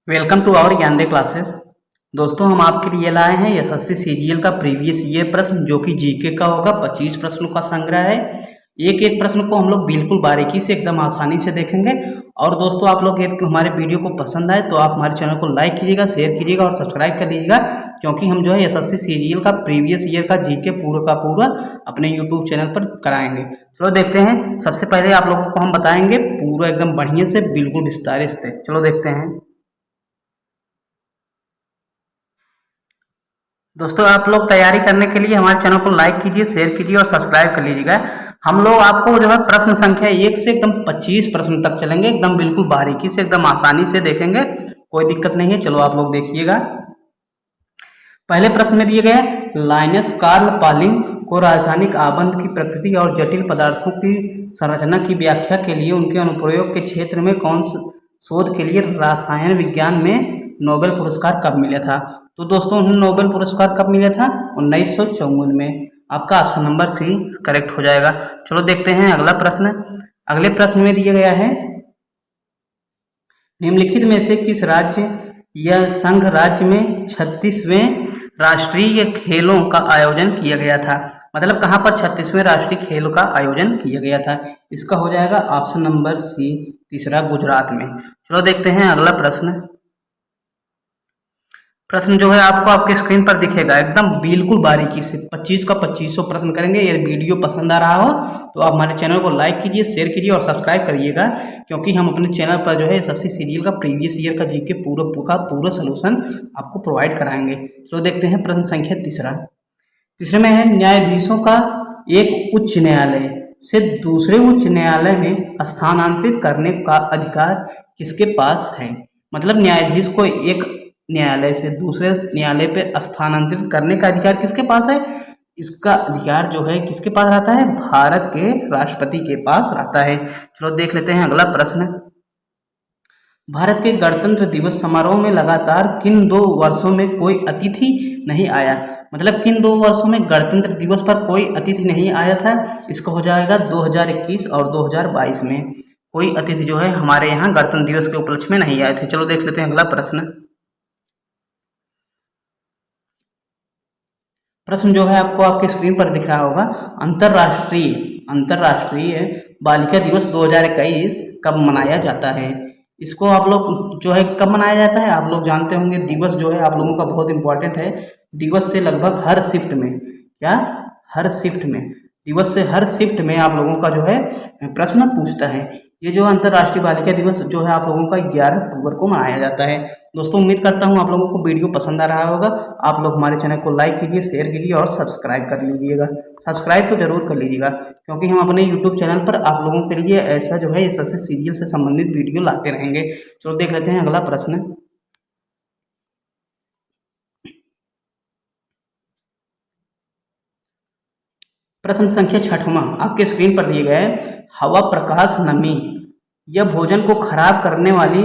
Welcome to our Gyande classes. दोस्तों, हम आपके लिए लाए हैं एसएससी सीजीएल का प्रीवियस ईयर प्रश्न जो कि जीके का होगा। 25 प्रश्नों का संग्रह है। एक एक प्रश्न को हम लोग बिल्कुल बारीकी से एकदम आसानी से देखेंगे। और दोस्तों, आप लोग यदि हमारे वीडियो को पसंद आए तो आप हमारे चैनल को लाइक कीजिएगा, शेयर कीजिएगा और सब्सक्राइब कर लीजिएगा, क्योंकि हम जो है एसएससी सीजीएल का प्रीवियस ईयर का जीके पूरा का पूरा अपने यूट्यूब चैनल पर कराएंगे। चलो देखते हैं। सबसे पहले आप लोगों को हम बताएंगे पूरा एकदम बढ़िया से, बिल्कुल विस्तारित से। चलो देखते हैं। दोस्तों, आप लोग तैयारी करने के लिए हमारे चैनल को लाइक कीजिए, शेयर कीजिए और सब्सक्राइब कर लीजिएगा। हम लोग आपको जो है प्रश्न संख्या 1 से एकदम 25 प्रश्न तक चलेंगे, एकदम बिल्कुल बारीकी से, एकदम आसानी से देखेंगे, कोई दिक्कत नहीं है। चलो आप लोग देखिएगा। पहले प्रश्न में दिए गए, लाइनस कार्ल पॉलिंग को रासायनिक आबंध की प्रकृति और जटिल पदार्थों की संरचना की व्याख्या के लिए उनके अनुप्रयोग के क्षेत्र में कौन शोध के लिए रसायन विज्ञान में नोबेल पुरस्कार कब मिला था? तो दोस्तों, उन्हें नोबेल पुरस्कार कब मिला था? 1954 में। आपका ऑप्शन नंबर सी करेक्ट हो जाएगा। चलो देखते हैं अगला प्रश्न। अगले प्रश्न में दिया गया है, निम्नलिखित में से किस राज्य या संघ राज्य में 36वें राष्ट्रीय खेलों का आयोजन किया गया था? मतलब कहाँ पर 36वें राष्ट्रीय खेलों का आयोजन किया गया था? इसका हो जाएगा ऑप्शन नंबर सी तीसरा, गुजरात में। चलो देखते हैं अगला प्रश्न। प्रश्न जो है आपको आपके स्क्रीन पर दिखेगा, एकदम बिल्कुल बारीकी से 25 का 2500 प्रश्न करेंगे। यदि वीडियो पसंद आ रहा हो तो आप हमारे चैनल को लाइक कीजिए, शेयर कीजिए और सब्सक्राइब करिएगा, क्योंकि हम अपने चैनल पर जो है एसएससी सीजीएल का प्रीवियस ईयर का जीके पूरा सलूशन आपको प्रोवाइड कराएंगे। तो देखते हैं प्रश्न संख्या तीसरे में है, न्यायाधीशों का एक उच्च न्यायालय से दूसरे उच्च न्यायालय में स्थानांतरित करने का अधिकार किसके पास है? मतलब न्यायाधीश को एक न्यायालय से दूसरे न्यायालय पे स्थानांतरित करने का अधिकार किसके पास है? इसका अधिकार जो है किसके पास रहता है? भारत के राष्ट्रपति के पास रहता है। चलो देख लेते हैं अगला प्रश्न। भारत के गणतंत्र दिवस समारोह में लगातार किन 2 वर्षों में कोई अतिथि नहीं आया? मतलब किन 2 वर्षों में गणतंत्र दिवस पर कोई अतिथि नहीं आया था? इसका हो जाएगा 2021 और 2022 में कोई अतिथि जो है हमारे यहाँ गणतंत्र दिवस के उपलक्ष्य में नहीं आए थे। चलो देख लेते हैं अगला प्रश्न। प्रश्न जो है आपको आपके स्क्रीन पर दिख रहा होगा, अंतरराष्ट्रीय बालिका दिवस 2021 कब मनाया जाता है? इसको आप लोग जो है कब मनाया जाता है आप लोग जानते होंगे। दिवस जो है आप लोगों का बहुत इंपॉर्टेंट है। दिवस से लगभग हर शिफ्ट में, क्या हर शिफ्ट में, दिवस से हर शिफ्ट में आप लोगों का जो है प्रश्न पूछता है। ये जो अंतर्राष्ट्रीय बालिका दिवस जो है आप लोगों का 11 अक्टूबर को मनाया जाता है। दोस्तों, उम्मीद करता हूँ आप लोगों को वीडियो पसंद आ रहा होगा। आप लोग हमारे चैनल को लाइक कीजिए, शेयर कीजिए और सब्सक्राइब कर लीजिएगा। सब्सक्राइब तो जरूर कर लीजिएगा, क्योंकि हम अपने यूट्यूब चैनल पर आप लोगों के लिए ऐसा जो है एसएससी सीजीएल से संबंधित वीडियो लाते रहेंगे। चलो देख लेते हैं अगला प्रश्न। प्रश्न संख्या 6वां आपके स्क्रीन पर दिए गए, हवा, प्रकाश, नमी या भोजन को खराब करने वाली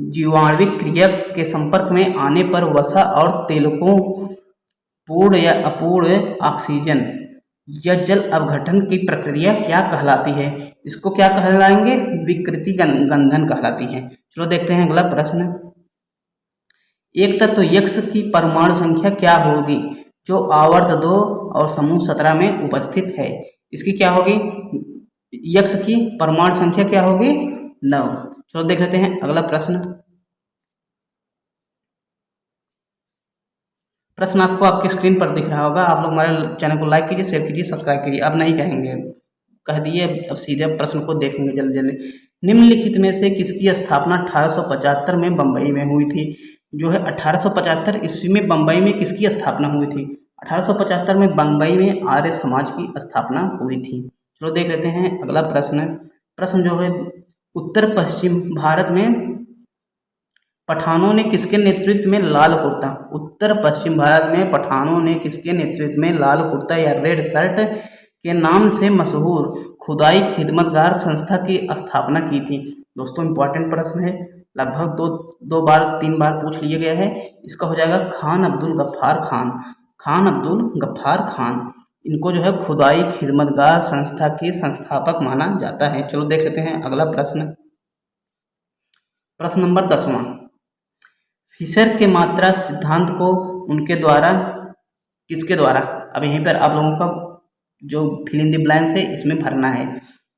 जीवाणुविक क्रिया के संपर्क में आने पर वसा और तेलकों पूर्ण या अपूर्ण ऑक्सीजन या जल अपघटन की प्रक्रिया क्या कहलाती है? इसको क्या कहलाएंगे? विकृति गंधन कहलाती है। चलो देखते हैं अगला प्रश्न। एक तत्व यक्स की परमाणु संख्या क्या होगी जो आवर्त 2 और समूह 17 में उपस्थित है? इसकी क्या होगी? यक्स की परमाणु संख्या क्या होगी? 9। चलो देख लेते हैं अगला प्रश्न। प्रश्न आपको आपके स्क्रीन पर दिख रहा होगा। आप लोग हमारे चैनल को लाइक कीजिए, शेयर कीजिए, सब्सक्राइब कीजिए। अब नहीं कहेंगे, कह दिए, अब सीधे प्रश्न को देखेंगे जल्दी जल्दी। निम्नलिखित में से किसकी स्थापना 1875 में बम्बई में हुई थी? जो है 1875 ईस्वी में बम्बई में किसकी स्थापना हुई थी? 1875 में बम्बई में आर्य समाज की स्थापना हुई थी। चलो देख लेते हैं अगला प्रश्न। प्रश्न जो है, उत्तर पश्चिम भारत में पठानों ने किसके नेतृत्व में लाल कुर्ता, उत्तर पश्चिम भारत में पठानों ने किसके नेतृत्व में लाल कुर्ता या रेड शर्ट के नाम से मशहूर खुदाई खिदमतगार संस्था की स्थापना की थी? दोस्तों, इंपॉर्टेंट प्रश्न है, लगभग दो बार 3 बार पूछ लिया गया है। इसका हो जाएगा खान अब्दुल गफ्फार खान। खान अब्दुल गफ्फार खान, इनको जो है खुदाई खिदमतगार संस्था के संस्थापक माना जाता है। चलो देख लेते हैं अगला प्रश्न। प्रश्न नंबर 10वां, फिशर के मात्रा सिद्धांत को उनके द्वारा, किसके द्वारा, अब यहीं पर आप लोगों का जो फिल इन द ब्लैंक्स है इसमें भरना है,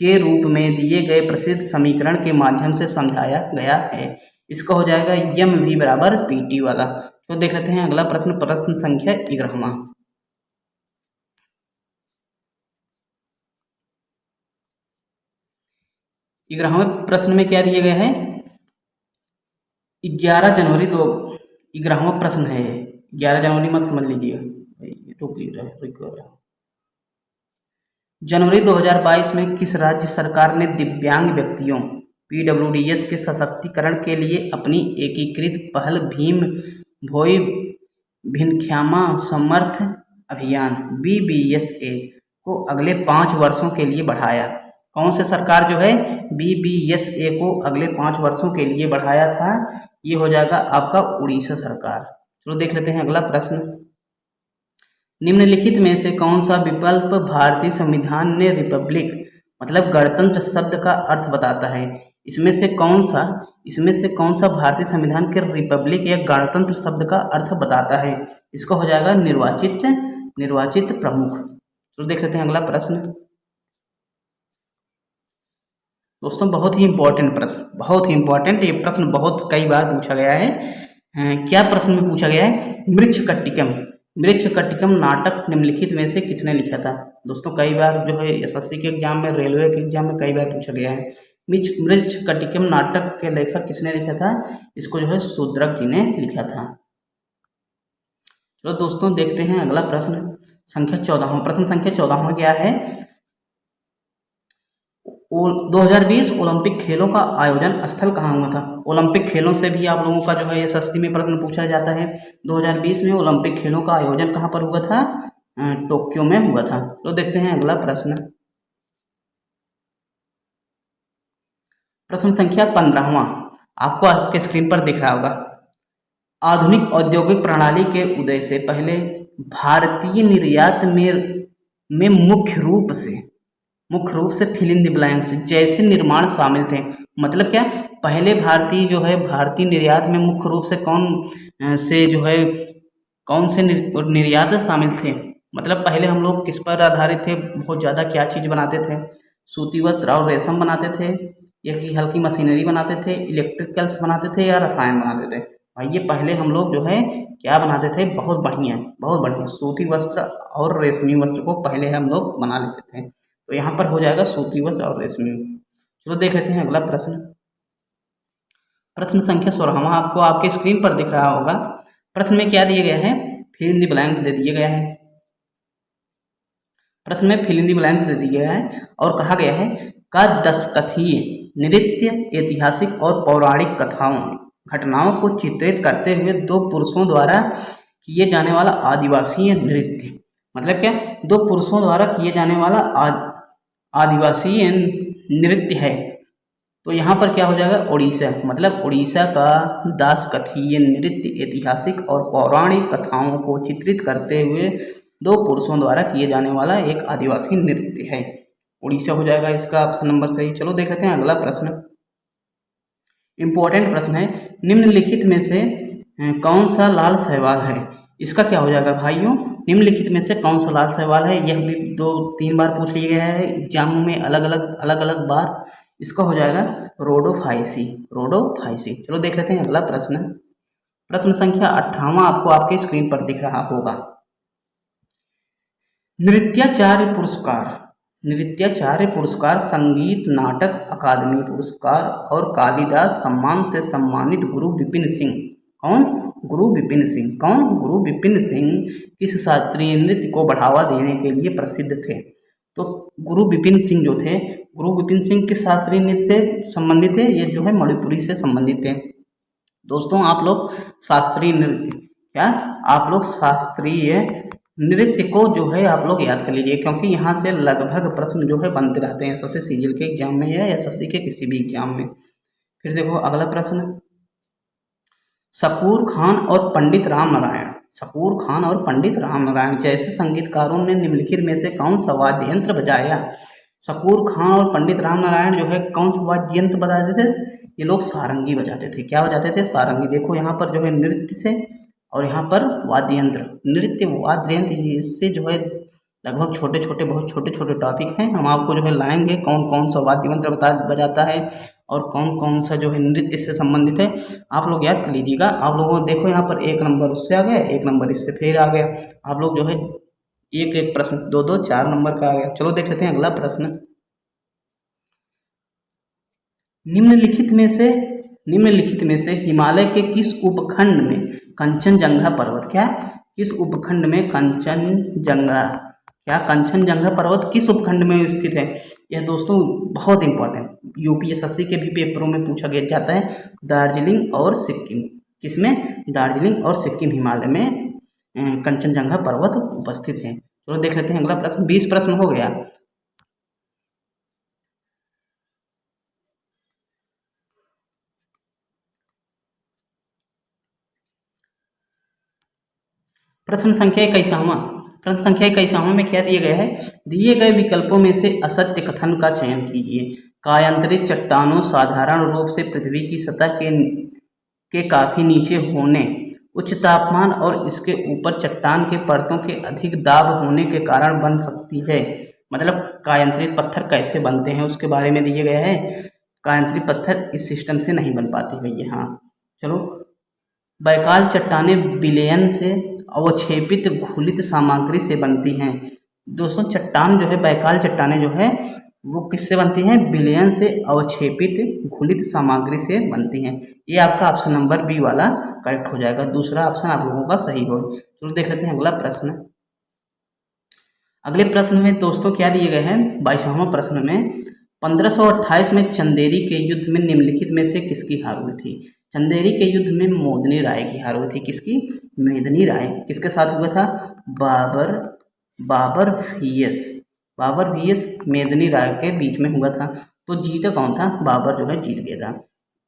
के रूप में दिए गए प्रसिद्ध समीकरण के माध्यम से समझाया गया है। इसका हो जाएगा यम वी बराबर पी टी वाला। तो देख लेते हैं अगला प्रश्न, प्रश्न संख्या 11वां। प्रश्न में क्या दिया गया है, 11 जनवरी 11वां प्रश्न है। 11 जनवरी मत समझ लीजिए, जनवरी 2022 में किस राज्य सरकार ने दिव्यांग व्यक्तियों PWDS के सशक्तिकरण के लिए अपनी एकीकृत पहल भीम भोई भिनख्यामा समर्थ अभियान BBSA को अगले 5 वर्षों के लिए बढ़ाया? कौन से सरकार जो है BBSA को अगले 5 वर्षों के लिए बढ़ाया था? ये हो जाएगा आपका उड़ीसा सरकार। चलो देख लेते हैं अगला प्रश्न। निम्नलिखित में से कौन सा विकल्प भारतीय संविधान ने रिपब्लिक मतलब गणतंत्र शब्द का अर्थ बताता है? इसमें से कौन सा भारतीय संविधान के रिपब्लिक या गणतंत्र शब्द का अर्थ बताता है? इसका हो जाएगा निर्वाचित प्रमुख। तो देख लेते हैं अगला प्रश्न। दोस्तों बहुत ही इंपॉर्टेंट प्रश्न, बहुत ही इंपॉर्टेंट, ये प्रश्न बहुत कई बार पूछा गया है। क्या प्रश्न में पूछा गया है, मृच्छकटिकम नाटक निम्नलिखित में से किसने लिखा था? दोस्तों कई बार जो है SSC के एग्जाम में, रेलवे के एग्जाम में कई बार पूछा गया है। मृच्छकटिकम नाटक के लेखक किसने लिखा था? इसको जो है शूद्रक जी ने लिखा था। चलो दोस्तों देखते हैं अगला प्रश्न संख्या 14वां। प्रश्न संख्या 14वां क्या है, 2020 ओलंपिक खेलों का आयोजन स्थल कहाँ हुआ था? ओलंपिक खेलों से भी आप लोगों का जो है SSC में प्रश्न पूछा जाता है। 2020 में ओलंपिक खेलों का आयोजन कहाँ पर हुआ था? टोक्यो में हुआ था। तो देखते हैं अगला प्रश्न, प्रश्न संख्या 15वां, आपको आपके स्क्रीन पर दिख रहा होगा। आधुनिक औद्योगिक प्रणाली के उदय से पहले भारतीय निर्यात में मुख्य रूप से फिल इन द ब्लैंक्स जैसे निर्माण शामिल थे। मतलब क्या, पहले भारतीय निर्यात में मुख्य रूप से कौन से निर्यात शामिल थे? मतलब पहले हम लोग किस पर आधारित थे? बहुत ज़्यादा क्या चीज़ बनाते थे? सूती वस्त्र और रेशम बनाते थे, या कि हल्की मशीनरी बनाते थे, इलेक्ट्रिकल्स बनाते थे, या रसायन बनाते थे? भाई ये पहले हम लोग जो है क्या बनाते थे? बहुत बढ़िया सूती वस्त्र और रेशमी वस्त्र को पहले हम लोग बना लेते थे। तो यहाँ पर हो जाएगा सूती वस्त्र और रेशमी। चलो देख लेते हैं अगला प्रश्न, प्रश्न संख्या 16वां, आपको आपके स्क्रीन पर दिख रहा होगा। प्रश्न में क्या दिया गया है? फिल इन द ब्लैंक्स दे दिया गया है। प्रश्न में फिल इन द ब्लैंक्स दे दिया गया है और कहा गया है का दशकथीय नृत्य ऐतिहासिक और पौराणिक घटनाओं को चित्रित करते हुए 2 पुरुषों द्वारा किए जाने वाला आदिवासी नृत्य। मतलब क्या, 2 पुरुषों द्वारा किए जाने वाला आदिवासी नृत्य है। तो यहाँ पर क्या हो जाएगा? उड़ीसा, मतलब उड़ीसा का दासकथीय नृत्य ऐतिहासिक और पौराणिक कथाओं को चित्रित करते हुए 2 पुरुषों द्वारा किए जाने वाला एक आदिवासी नृत्य है। उड़ीसा हो जाएगा इसका ऑप्शन नंबर सही। चलो देख लेते हैं अगला प्रश्न, इंपॉर्टेंट प्रश्न है। निम्नलिखित में से कौन सा लाल शैवाल है? इसका क्या हो जाएगा भाइयों? निम्नलिखित में से कौन सा लाल शैवाल है? यह भी 2-3 बार पूछ लिया गया है एग्जाम में, अलग बार। इसका हो जाएगा रोडोफाइसी। चलो देख लेते हैं अगला प्रश्न, प्रश्न संख्या 18वां, आपको आपके स्क्रीन पर दिख रहा होगा। नृत्याचार्य पुरस्कार, संगीत नाटक अकादमी पुरस्कार और कालिदास सम्मान से सम्मानित गुरु विपिन सिंह। कौन? गुरु विपिन सिंह। कौन? गुरु विपिन सिंह किस शास्त्रीय नृत्य को बढ़ावा देने के लिए प्रसिद्ध थे? तो गुरु विपिन सिंह जो थे, गुरु विपिन सिंह किस शास्त्रीय नृत्य से संबंधित है? ये जो है मणिपुरी से संबंधित है। दोस्तों आप लोग शास्त्रीय नृत्य को जो है आप लोग याद कर लीजिए, क्योंकि यहाँ से लगभग प्रश्न जो है बनते रहते हैं SSC सीजीएल के एग्जाम में या SSC के किसी भी एग्जाम में। फिर देखो अगला प्रश्न, शकूर खान और पंडित राम नारायण जैसे संगीतकारों ने निम्नलिखित में से कौन सा वाद्य यंत्र बजाया? शकूर खान और पंडित राम नारायण जो है कौन सा वाद्य यंत्र बजाते थे? ये लोग सारंगी बजाते थे। क्या बजाते थे? सारंगी। देखो यहाँ पर जो है नृत्य से और यहाँ पर वाद्य यंत्र, नृत्य वाद्य यंत्र, इससे जो है लगभग छोटे छोटे, बहुत छोटे छोटे टॉपिक हैं। हम आपको जो है लाएंगे कौन कौन सा वाद्य यंत्र बजाता है और कौन कौन सा जो है नृत्य से संबंधित है। आप लोग याद कर लीजिएगा। आप लोगों को देखो यहाँ पर 1 नंबर उससे आ गया, 1 नंबर इससे फिर आ गया। आप लोग जो है एक एक प्रश्न 2 2 4 नंबर का आ गया। चलो देख लेते हैं अगला प्रश्न। निम्नलिखित में से हिमालय के किस उपखंड में कंचनजंगा पर्वत, क्या किस उपखंड में कंचनजंगा, क्या कंचनजंगा पर्वत किस उपखंड में स्थित है? यह दोस्तों बहुत इंपॉर्टेंट, यूपीएसएससी के भी पेपरों में पूछा गया जाता है। दार्जिलिंग और सिक्किम, किसमें? दार्जिलिंग और सिक्किम हिमालय में कंचनजंगा पर्वत उपस्थित है। चलो देख लेते हैं अगला प्रश्न। 20 प्रश्न हो गया। प्रश्न संख्या 21 में क्या दिया गया है? दिए गए विकल्पों में से असत्य कथन का चयन कीजिए। कायांतरित चट्टानों साधारण रूप से पृथ्वी की सतह के काफी नीचे होने, उच्च तापमान और इसके ऊपर चट्टान के परतों के अधिक दाब होने के कारण बन सकती है। मतलब कायांतरित पत्थर कैसे बनते हैं उसके बारे में दिया गया है। कायांतरित पत्थर इस सिस्टम से नहीं बन पाती भैया। हाँ चलो। बैकाल चट्टानें विलयन से अवक्षेपित घुलित सामग्री से बनती हैं। दोस्तों चट्टान जो है, बैकाल चट्टानें जो है वो किससे बनती हैं? विलयन से अवक्षेपित घुलित सामग्री से बनती हैं। ये आपका ऑप्शन नंबर बी वाला करेक्ट हो जाएगा। दूसरा ऑप्शन आप लोगों का सही हो। चलो देख लेते हैं अगला प्रश्न। अगले प्रश्न में दोस्तों क्या दिए गए हैं? 22वां प्रश्न में 1528 में चंदेरी के युद्ध में निम्नलिखित में से किसकी हार हुई थी? चंदेरी के युद्ध में मोदनी राय की हार हुई थी। किसकी? मेदिनी राय। किसके साथ हुआ था? बाबर वीएस मेदिनी राय के बीच में हुआ था। तो जीता कौन था? बाबर जो है जीत गया था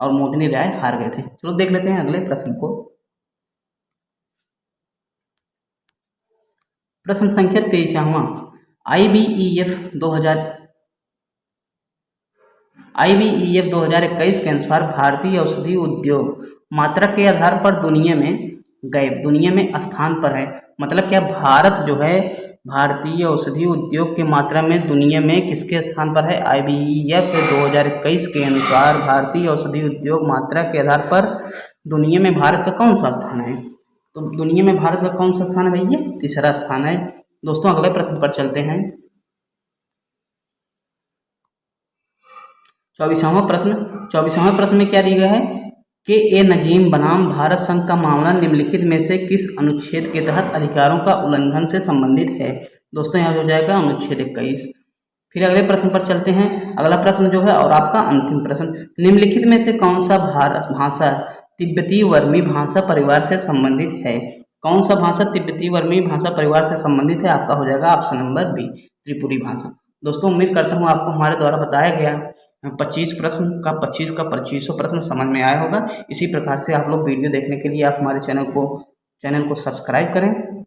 और मोदिनी राय हार गए थे। चलो देख लेते हैं अगले प्रश्न को। प्रश्न संख्या 23वां। IBEF 2021 के अनुसार भारतीय औषधि उद्योग मात्रा के आधार पर दुनिया में स्थान पर है। मतलब क्या भारत जो है भारतीय औषधि उद्योग के मात्रा में दुनिया में किसके स्थान पर है? IBEF 2021 के अनुसार भारतीय औषधि उद्योग मात्रा के आधार पर दुनिया में भारत का कौन सा स्थान है? तो दुनिया में भारत का कौन सा स्थान है भैया? तीसरा स्थान है। दोस्तों अगले प्रश्न पर चलते हैं। 24वां प्रश्न में क्या दिया गया है? KA नजीम बनाम भारत संघ का मामला निम्नलिखित में से किस अनुच्छेद के तहत अधिकारों का उल्लंघन से संबंधित है? दोस्तों यहाँ हो जाएगा अनुच्छेद 21। फिर अगले प्रश्न पर चलते हैं। अगला प्रश्न जो है और आपका अंतिम प्रश्न, निम्नलिखित में से कौन सा भाषा तिब्बती वर्मी भाषा परिवार से संबंधित है? कौन सा भाषा तिब्बती वर्मी भाषा परिवार से संबंधित है? आपका हो जाएगा ऑप्शन नंबर बी, त्रिपुरी भाषा। दोस्तों उम्मीद करता हूँ आपको हमारे द्वारा बताया गया 25 प्रश्न का 2500 प्रश्न समझ में आया होगा। इसी प्रकार से आप लोग वीडियो देखने के लिए आप हमारे चैनल को सब्सक्राइब करें।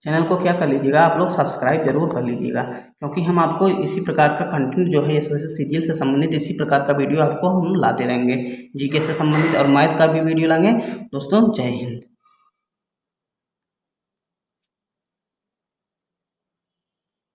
चैनल को क्या कर लीजिएगा, आप लोग सब्सक्राइब जरूर कर लीजिएगा, क्योंकि हम आपको इसी प्रकार का कंटेंट जो है एसएससी सीजीएल से संबंधित इसी प्रकार का वीडियो आपको हम लाते रहेंगे। जीके से संबंधित और मैथ का भी वीडियो लाएंगे। दोस्तों जय हिंद।